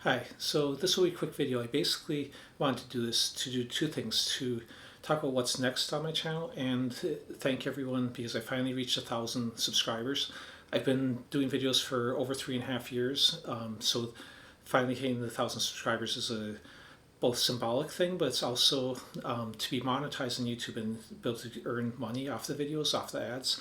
Hi, so this will be a quick video. I basically wanted to do this to do two things: to talk about what's next on my channel and thank everyone because I finally reached 1,000 subscribers. I've been doing videos for over 3.5 years, so finally hitting the 1,000 subscribers is a both symbolic thing, but it's also to be monetized on YouTube and be able to earn money off the videos, off the ads.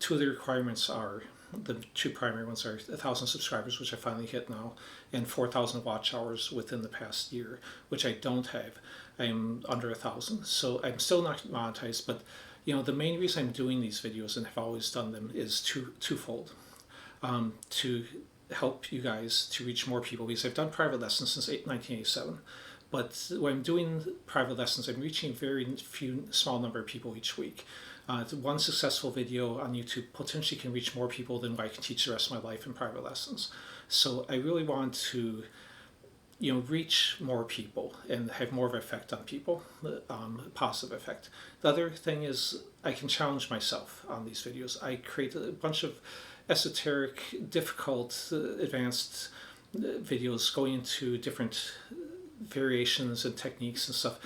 Two of the requirements are the two primary ones are 1,000 subscribers, which I finally hit now, and 4,000 watch hours within the past year, which I don't have. I'm under 1,000, so I'm still not monetized. But the main reason I'm doing these videos and have always done them is twofold: to help you guys to reach more people, because I've done private lessons since 1987. But when I'm doing private lessons, I'm reaching a very small number of people each week. One successful video on YouTube potentially can reach more people than what I can teach the rest of my life in private lessons. So I really want to, reach more people and have more of an effect on people, positive effect. The other thing is I can challenge myself on these videos. I create a bunch of esoteric, difficult, advanced videos going into different variations and techniques and stuff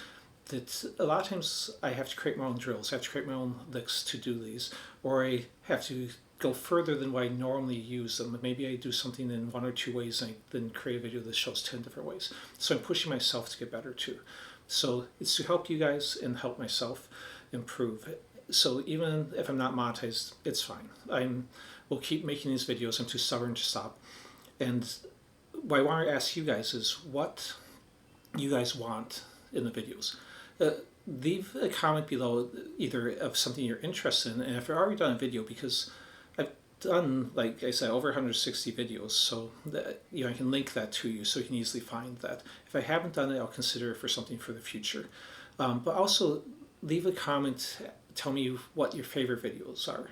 that a lot of times I have to create my own drills, I have to create my own licks to do these, or I have to go further than what I normally use them. Maybe I do something in one or two ways and I then create a video that shows 10 different ways. So I'm pushing myself to get better too. So it's to help you guys and help myself improve. So even if I'm not monetized, it's fine. We'll keep making these videos. I'm too stubborn to stop. And what I want to ask you guys is what you guys want in the videos. Leave a comment below either of something you're interested in, and if you've already done a video, because I've done, like I said, over 160 videos, so that I can link that to you so you can easily find that. If I haven't done it, I'll consider it for something for the future. But also leave a comment, tell me what your favorite videos are.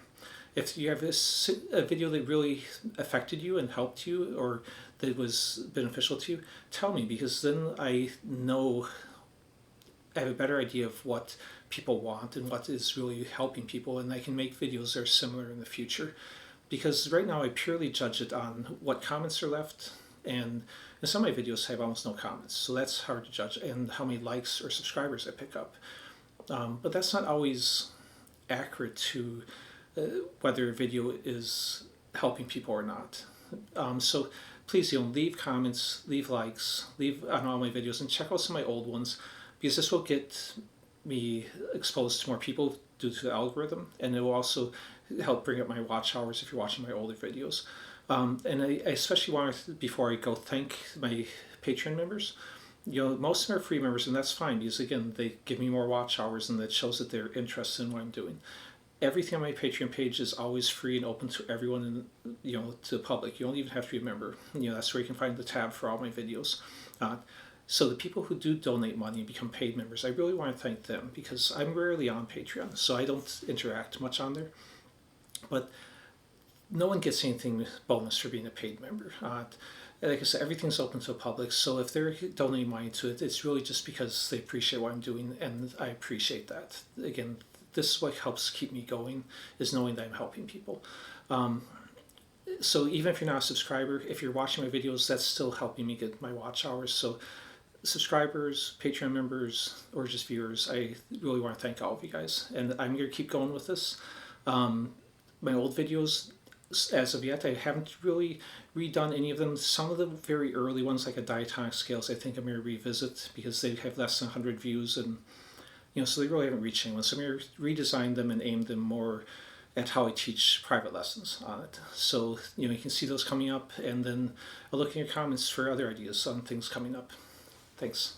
If you have a video that really affected you and helped you, or that was beneficial to you, tell me, because then I know, I have a better idea of what people want and what is really helping people, and I can make videos that are similar in the future. Because right now I purely judge it on what comments are left, and in some of my videos I have almost no comments, so that's hard to judge, and how many likes or subscribers I pick up. But that's not always accurate to whether a video is helping people or not. So please, leave comments, leave likes, leave on all my videos, and check out some of my old ones, because this will get me exposed to more people due to the algorithm, and it will also help bring up my watch hours if you're watching my older videos. And I especially want to, before I go, thank my Patreon members. Most of them are free members, and that's fine, because again, they give me more watch hours, and that shows that they're interested in what I'm doing. Everything on my Patreon page is always free and open to everyone, to the public. You don't even have to be a member. That's where you can find the tab for all my videos. So the people who do donate money and become paid members, I really want to thank them, because I'm rarely on Patreon, so I don't interact much on there. But no one gets anything bonus for being a paid member. Like I said, everything's open to the public, so if they're donating money to it, it's really just because they appreciate what I'm doing, and I appreciate that. Again, this is what helps keep me going, is knowing that I'm helping people. So even if you're not a subscriber, if you're watching my videos, that's still helping me get my watch hours. So subscribers, Patreon members, or just viewers, I really want to thank all of you guys. And I'm going to keep going with this. My old videos, as of yet, I haven't really redone any of them. Some of the very early ones, like a diatonic scales, I think I'm going to revisit, because they have less than 100 views, and so they really haven't reached anyone. So I'm going to redesign them and aim them more at how I teach private lessons on it. So you can see those coming up, and then I'll look in your comments for other ideas on things coming up. Thanks.